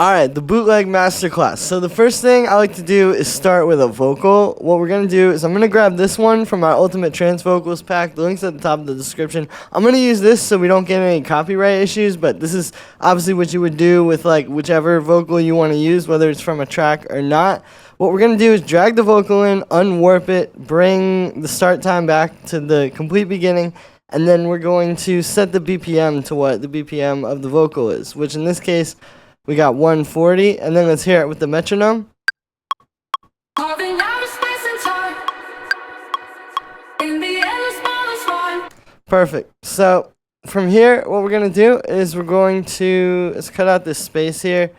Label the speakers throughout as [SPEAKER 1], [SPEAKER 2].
[SPEAKER 1] Alright, the bootleg masterclass. So the first thing I like to do is start with a vocal. What we're going to do is I'm going to grab this one from our Ultimate Trance Vocals pack. The link's at the top of the description. I'm going to use this so we don't get any copyright issues, but this is obviously what you would do with like whichever vocal you want to use, whether it's from a track or not. What we're going to do is drag the vocal in, unwarp it, bring the start time back to the complete beginning, and then we're going to set the BPM to what the BPM of the vocal is, which in this case, we got 140, and then let's hear it with the metronome. Perfect. So from here, what we're going to do is we're going to let's cut out this space here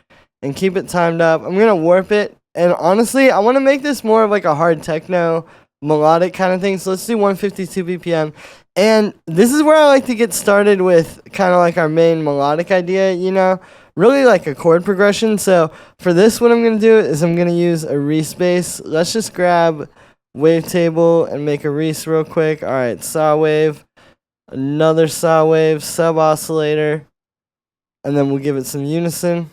[SPEAKER 1] and keep it timed up. I'm going to warp it, and honestly, I want to make this more of like a hard techno, melodic kind of thing, so let's do 152 BPM. And this is where I like to get started with kind of like our main melodic idea, you know, really like a chord progression. So for this, what I'm going to do is I'm going to use a reese bass. Let's just grab wavetable and make a reese real quick. All right, saw wave, another saw wave, sub oscillator, and then we'll give it some unison.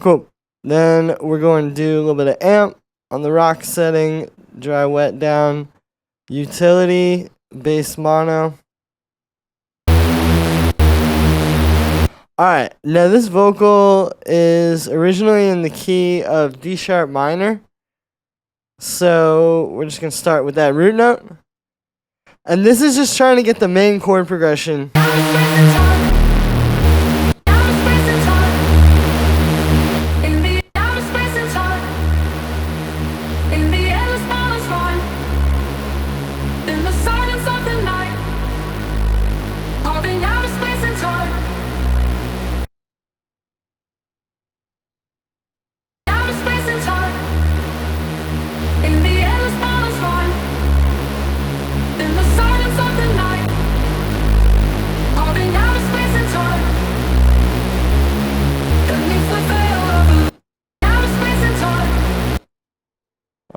[SPEAKER 1] Cool. Then we're going to do a little bit of amp on the rock setting, dry wet down, utility, bass mono. Alright, now this vocal is originally in the key of D sharp minor. So we're just going to start with that root note. And this is just trying to get the main chord progression.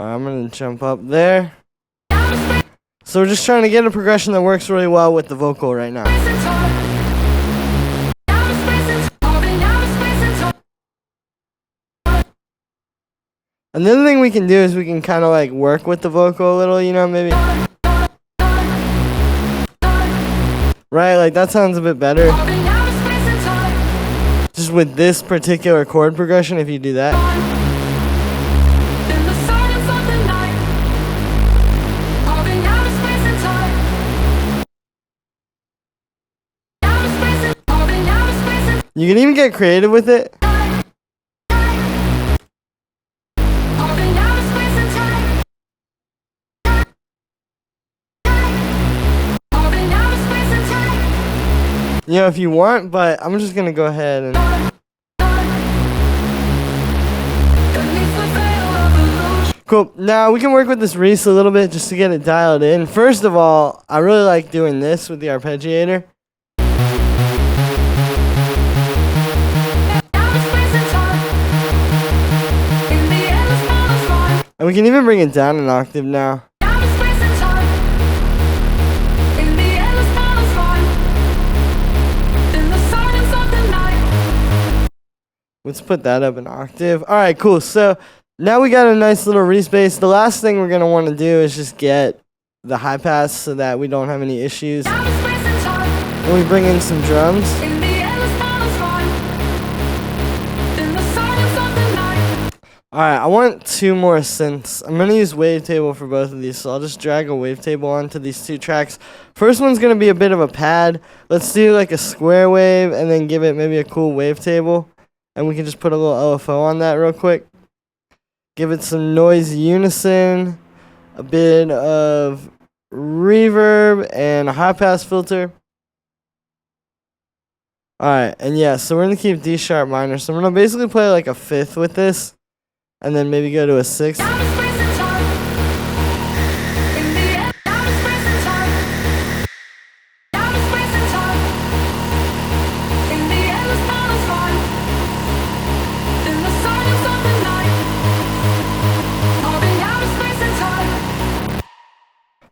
[SPEAKER 1] I'm going to jump up there. So we're just trying to get a progression that works really well with the vocal right now. And the other thing we can do is we can kind of like work with the vocal a little, you know, maybe. Right, like that sounds a bit better. Just with this particular chord progression, if you do that. You can even get creative with it. You know, if you want, but I'm just gonna go ahead and. Cool. Now we can work with this reese a little bit just to get it dialed in. First of all, I really like doing this with the arpeggiator. And we can even bring it down an octave now. Let's put that up an octave. Alright, cool. So now we got a nice little reese bass. The last thing we're going to want to do is just get the high pass so that we don't have any issues. And we bring in some drums. Alright, I want two more synths. I'm going to use wavetable for both of these, so I'll just drag a wavetable onto these two tracks. First one's going to be a bit of a pad. Let's do like a square wave and then give it maybe a cool wavetable. And we can just put a little LFO on that real quick. Give it some noise unison, a bit of reverb, and a high pass filter. Alright, and yeah, so we're going to keep D sharp minor. So I'm going to basically play like a fifth with this. And then maybe go to a sixth.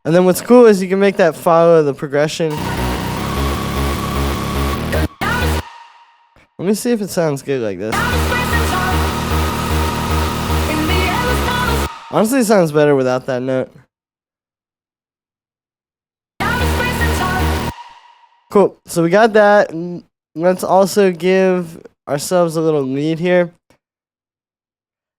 [SPEAKER 1] And then what's cool is you can make that follow the progression. Let me see if it sounds good like this. Honestly, it sounds better without that note. Cool, so we got that. Let's also give ourselves a little lead here.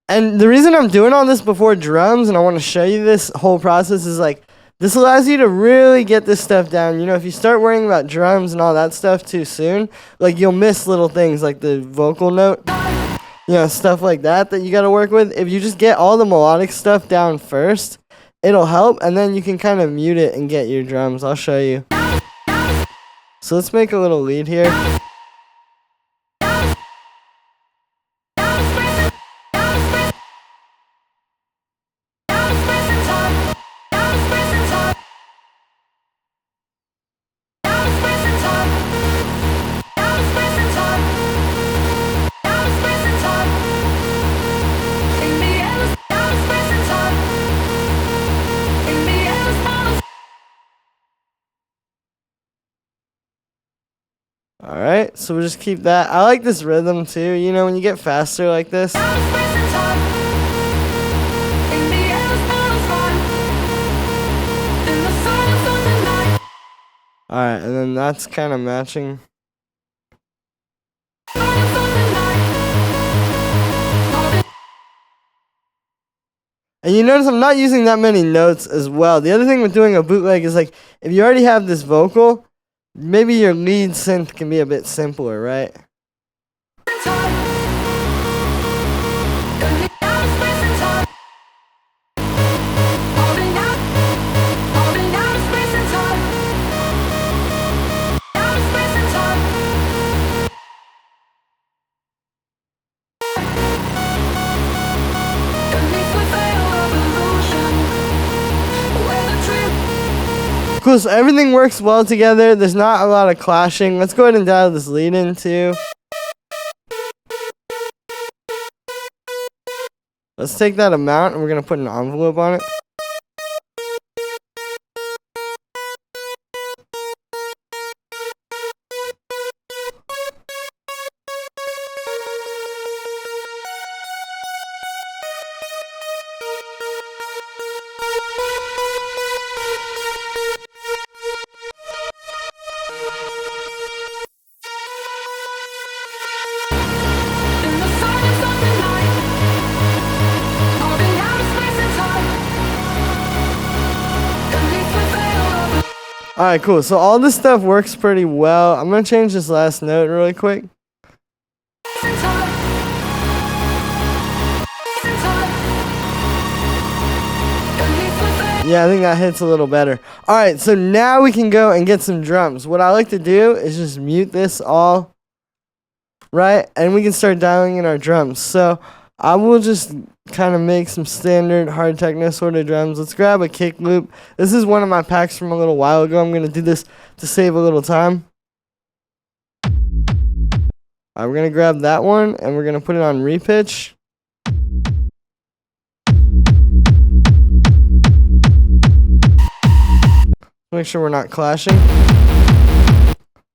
[SPEAKER 1] And the reason I'm doing all this before drums, and I want to show you this whole process, is like, this allows you to really get this stuff down. You know, if you start worrying about drums and all that stuff too soon, like, you'll miss little things like the vocal note, you know, stuff like that you got to work with. If you just get all the melodic stuff down first, it'll help, and then you can kind of mute it and get your drums. I'll show you. So let's make a little lead here. Alright, so we'll just keep that. I like this rhythm too, you know, when you get faster like this. Alright, and then that's kind of matching. And you notice I'm not using that many notes as well. The other thing with doing a bootleg is, like, if you already have this vocal, maybe your lead synth can be a bit simpler, right? Cool, so everything works well together. There's not a lot of clashing. Let's go ahead and dial this lead in too. Let's take that amount and we're going to put an envelope on it. Alright, cool. So all this stuff works pretty well. I'm going to change this last note really quick. Yeah, I think that hits a little better. Alright, so now we can go and get some drums. What I like to do is just mute this all, right? And we can start dialing in our drums. So I will just kind of make some standard hard techno sort of drums. Let's grab a kick loop. This is one of my packs from a little while ago. I'm going to do this to save a little time. Alright, we're going to grab that one and we're going to put it on repitch. Make sure we're not clashing.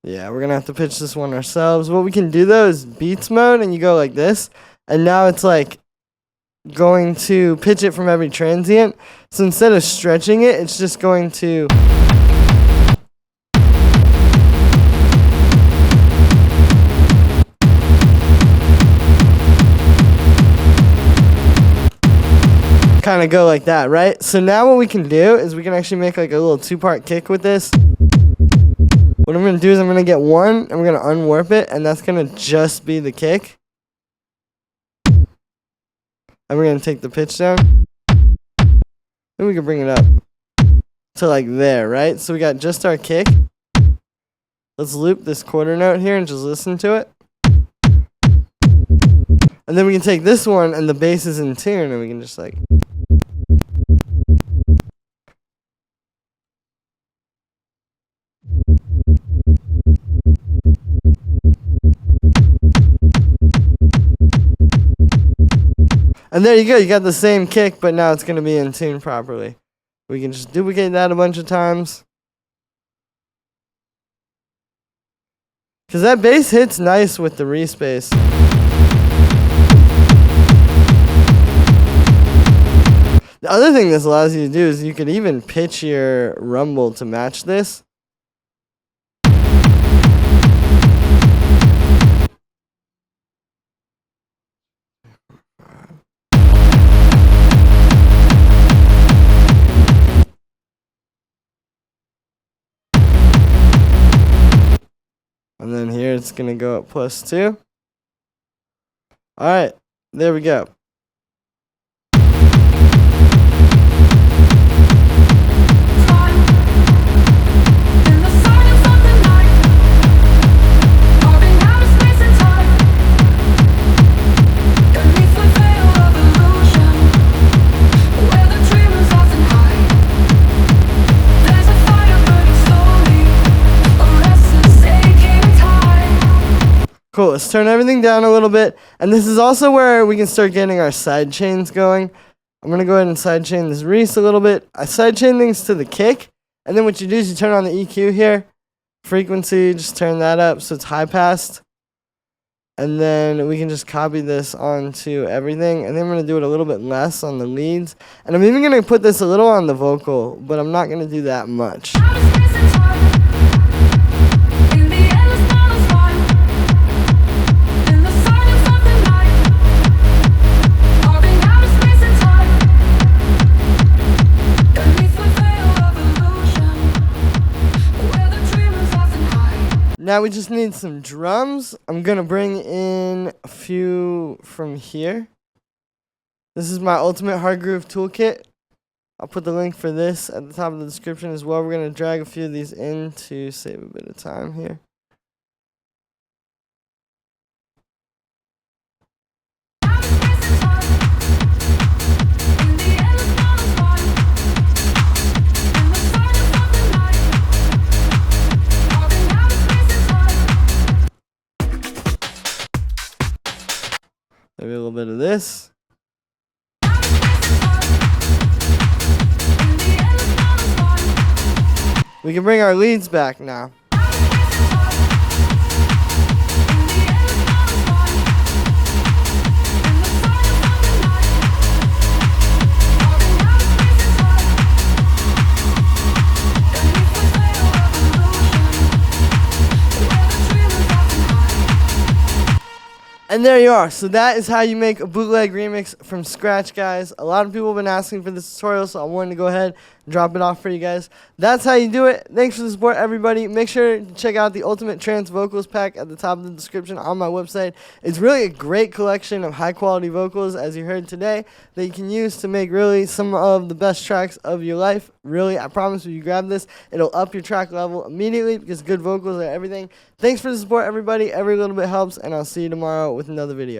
[SPEAKER 1] Yeah, we're going to have to pitch this one ourselves. What we can do though is beats mode, and you go like this. And now it's like going to pitch it from every transient. So instead of stretching it, it's just going to kind of go like that, right? So now what we can do is we can actually make like a little two-part kick with this. What I'm going to do is I'm going to get one and we're going to unwarp it, and that's going to just be the kick. And we're going to take the pitch down. Then we can bring it up to like there, right? So we got just our kick. Let's loop this quarter note here and just listen to it. And then we can take this one and the bass is in tune and we can just like... And there you go, you got the same kick, but now it's going to be in tune properly. We can just duplicate that a bunch of times. Because that bass hits nice with the reese bass. The other thing this allows you to do is you could even pitch your rumble to match this. And then here it's going to go up +2. Alright, there we go. Cool, let's turn everything down a little bit. And this is also where we can start getting our side chains going. I'm going to go ahead and side chain this reese a little bit. I side chain things to the kick. And then what you do is you turn on the EQ here. Frequency, just turn that up so it's high passed. And then we can just copy this onto everything. And then I'm going to do it a little bit less on the leads. And I'm even going to put this a little on the vocal, but I'm not going to do that much. Now we just need some drums. I'm going to bring in a few from here. This is my Ultimate Hard Groove Toolkit. I'll put the link for this at the top of the description as well. We're going to drag a few of these in to save a bit of time here. Maybe a little bit of this. We can bring our leads back now. And there you are. So that is how you make a bootleg remix from scratch, guys. A lot of people have been asking for this tutorial, so I wanted to go ahead and drop it off for you guys. That's how you do it. Thanks for the support, everybody. Make sure to check out the Ultimate Trance Vocals Pack at the top of the description on my website. It's really a great collection of high-quality vocals, as you heard today, that you can use to make really some of the best tracks of your life. Really, I promise if you grab this, it'll up your track level immediately because good vocals are everything. Thanks for the support, everybody. Every little bit helps, and I'll see you tomorrow with another video.